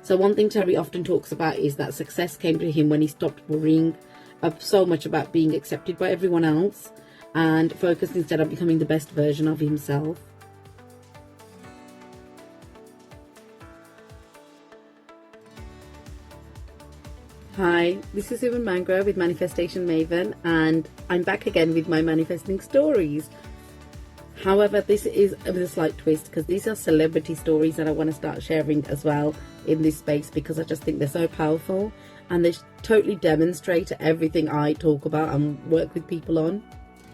So one thing Terry often talks about is that success came to him when he stopped worrying so much about being accepted by everyone else and focused instead on becoming the best version of himself. Hi, this is Suman Mangrove with Manifestation Maven, and I'm back again with my manifesting stories. However, this is with a slight twist because these are celebrity stories that I want to start sharing as well in this space, because I just think they're so powerful and they totally demonstrate everything I talk about and work with people on.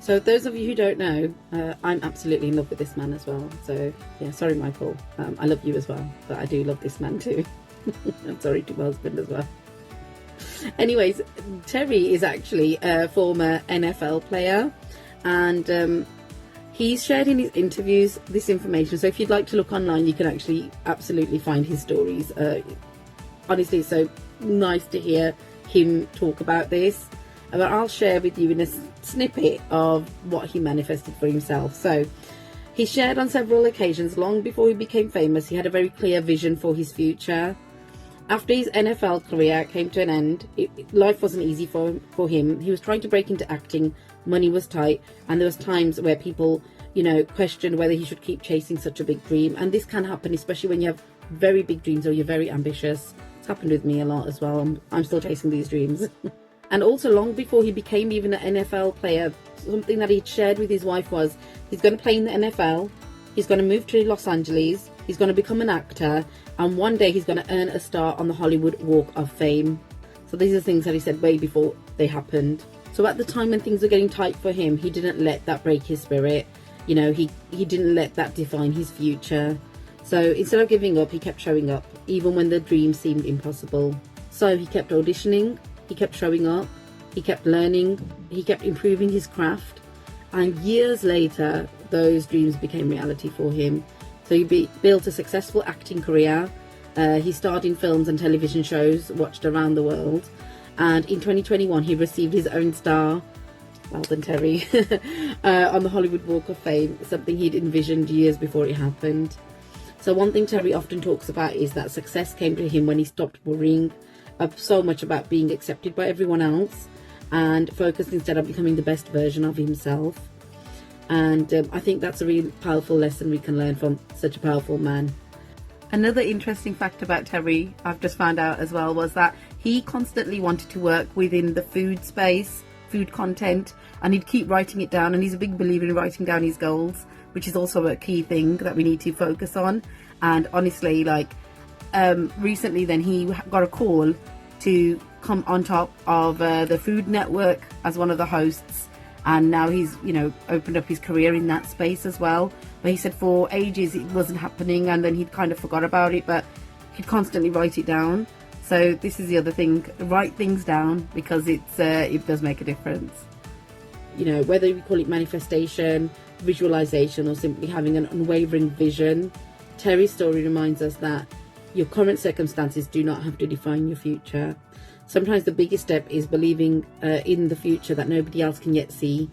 So those of you who don't know, I'm absolutely in love with this man as well. So yeah, sorry Michael, I love you as well, but I do love this man too. I'm sorry to my husband as well. Anyways, Terry is actually a former NFL player, and he's shared in his interviews this information. So if you'd like to look online, you can actually absolutely find his stories. Honestly, it's so nice to hear him talk about this. But I'll share with you in a snippet of what he manifested for himself. So he shared on several occasions, long before he became famous, he had a very clear vision for his future. After his NFL career came to an end, life wasn't easy for him. He was trying to break into acting, money was tight, and there was times where people, questioned whether he should keep chasing such a big dream. And this can happen, especially when you have very big dreams or you're very ambitious. It's happened with me a lot as well. I'm still chasing these dreams. And also, long before he became even an NFL player, something that he'd shared with his wife was he's going to play in the NFL, he's going to move to Los Angeles, he's going to become an actor, and one day he's going to earn a star on the Hollywood Walk of Fame. So these are things that he said way before they happened. So at the time when things were getting tight for him, he didn't let that break his spirit. He didn't let that define his future. So instead of giving up, he kept showing up, even when the dream seemed impossible. So he kept auditioning, he kept showing up, he kept learning, he kept improving his craft. And years later, those dreams became reality for him. So he built a successful acting career. He starred in films and television shows watched around the world. And in 2021, he received his own star, well done Terry, on the Hollywood Walk of Fame, something he'd envisioned years before it happened. So one thing Terry often talks about is that success came to him when he stopped worrying so much about being accepted by everyone else and focused instead on becoming the best version of himself. And I think that's a really powerful lesson we can learn from such a powerful man. Another interesting fact about Terry I've just found out as well was that he constantly wanted to work within the food space, food content, and he'd keep writing it down. And he's a big believer in writing down his goals, which is also a key thing that we need to focus on. And honestly, recently then he got a call to come on top of the Food Network as one of the hosts. And now he's, opened up his career in that space as well. But he said for ages it wasn't happening, and then he'd kind of forgot about it, but he'd constantly write it down. So this is the other thing, write things down, because it does make a difference. Whether we call it manifestation, visualization, or simply having an unwavering vision, Terry's story reminds us that your current circumstances do not have to define your future. Sometimes the biggest step is believing in the future that nobody else can yet see,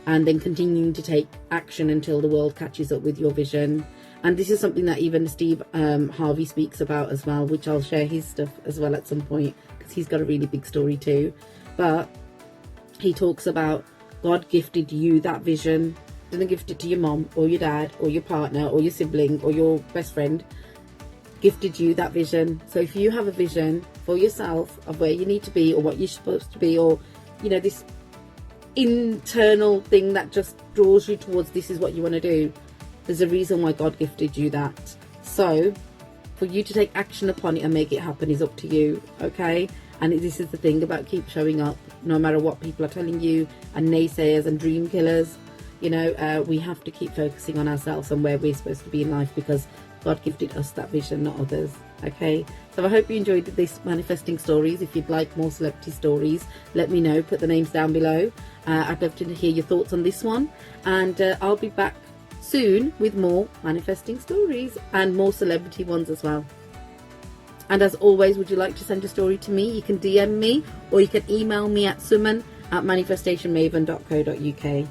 and then continuing to take action until the world catches up with your vision. And this is something that even Steve Harvey speaks about as well, which I'll share his stuff as well at some point, because he's got a really big story too. But he talks about God gifted you that vision. Didn't gift it to your mom or your dad or your partner or your sibling or your best friend. Gifted you that vision. So if you have a vision for yourself of where you need to be or what you're supposed to be, or this internal thing that just draws you towards this is what you want to do, there's a reason why God gifted you that. So for you to take action upon it and make it happen is up to you, okay? And this is the thing about keep showing up no matter what people are telling you, and naysayers and dream killers. We have to keep focusing on ourselves and where we're supposed to be in life, because God gifted us that vision, not others. Okay, so I hope you enjoyed this manifesting stories. If you'd like more celebrity stories, let me know, put the names down below. I'd love to hear your thoughts on this one, and I'll be back soon with more manifesting stories and more celebrity ones as well. And as always, would you like to send a story to me? You can DM me, or you can email me at suman@manifestationmaven.co.uk.